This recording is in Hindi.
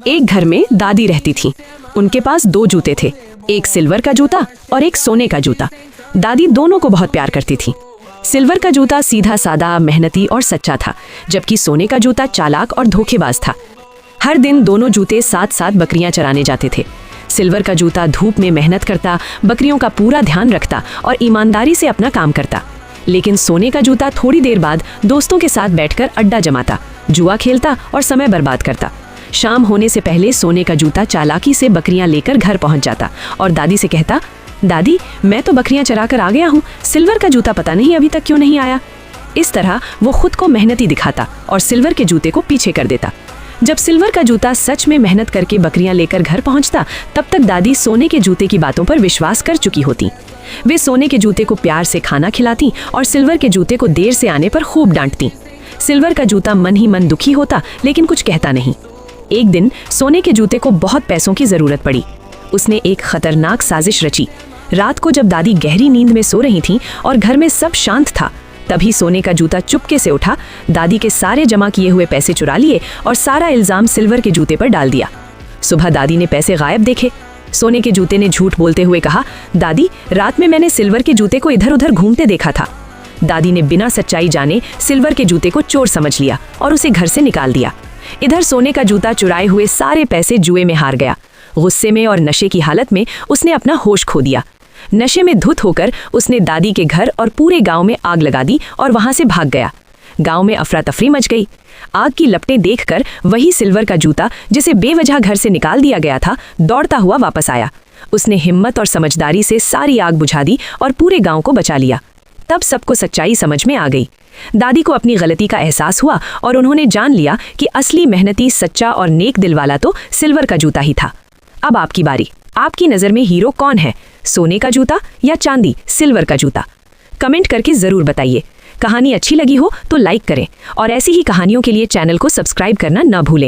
एक घर में दादी रहती थी। उनके पास दो जूते थे, एक सिल्वर का जूता और एक सोने का जूता। दादी दोनों को बहुत प्यार करती थी। सिल्वर का जूता सीधा सादा, मेहनती और सच्चा था, जबकि सोने का जूता चालाक और धोखेबाज था। हर दिन दोनों जूते साथ साथ बकरियां चराने जाते थे। सिल्वर का जूता धूप में मेहनत करता, बकरियों का पूरा ध्यान रखता और ईमानदारी से अपना काम करता। लेकिन सोने का जूता थोड़ी देर बाद दोस्तों के साथ बैठकर अड्डा जमाता, जुआ खेलता और समय बर्बाद करता। शाम होने से पहले सोने का जूता चालाकी से बकरियां लेकर घर पहुंच जाता और दादी से कहता, दादी मैं तो बकरियां चरा कर आ गया हूँ, सिल्वर का जूता पता नहीं अभी तक क्यों नहीं आया। इस तरह वो खुद को मेहनती दिखाता और सिल्वर के जूते को पीछे कर देता। जब सिल्वर का जूता सच में मेहनत करके बकरियां लेकर घर पहुंचता, तब तक दादी सोने के जूते की बातों पर विश्वास कर चुकी होती। वे सोने के जूते को प्यार से खाना खिलाती और सिल्वर के जूते को देर से आने पर खूब डांटती। सिल्वर का जूता मन ही मन दुखी होता, लेकिन कुछ कहता नहीं। एक दिन सोने के जूते को बहुत पैसों की जरूरत पड़ी। उसने एक खतरनाक साजिश रची। रात को जब दादी गहरी नींद में सो रही थीं और घर में सब शांत था, तभी सोने का जूता चुपके से उठा, दादी के सारे जमा किए हुए पैसे चुरा लिए और सारा इल्जाम सिल्वर के जूते पर डाल दिया। सुबह दादी ने पैसे गायब देखे। सोने के जूते ने झूठ बोलते हुए कहा, दादी रात में मैंने सिल्वर के जूते को इधर उधर घूमते देखा था। दादी ने बिना सच्चाई जाने सिल्वर के जूते को चोर समझ लिया और उसे घर से निकाल दिया। इधर सोने का जूता चुराए हुए सारे पैसे जुए में हार गया। गुस्से में और नशे की हालत में उसने अपना होश खो दिया। नशे में धुत होकर उसने दादी के घर और पूरे गांव में आग लगा दी और वहां से भाग गया। गांव में अफरा तफरी मच गई। आग की लपटें देखकर वही सिल्वर का जूता, जिसे बेवजह घर से निकाल दिया गया था, दौड़ता हुआ वापस आया। उसने हिम्मत और समझदारी से सारी आग बुझा दी और पूरे गांव को बचा लिया। तब सबको सच्चाई समझ में आ गई। दादी को अपनी गलती का एहसास हुआ और उन्होंने जान लिया कि असली मेहनती, सच्चा और नेक दिल वाला तो सिल्वर का जूता ही था। अब आपकी बारी। आपकी नज़र में हीरो कौन है, सोने का जूता या चांदी सिल्वर का जूता? कमेंट करके ज़रूर बताइए। कहानी अच्छी लगी हो तो लाइक करें और ऐसी ही कहानियों के लिए चैनल को सब्सक्राइब करना न भूलें।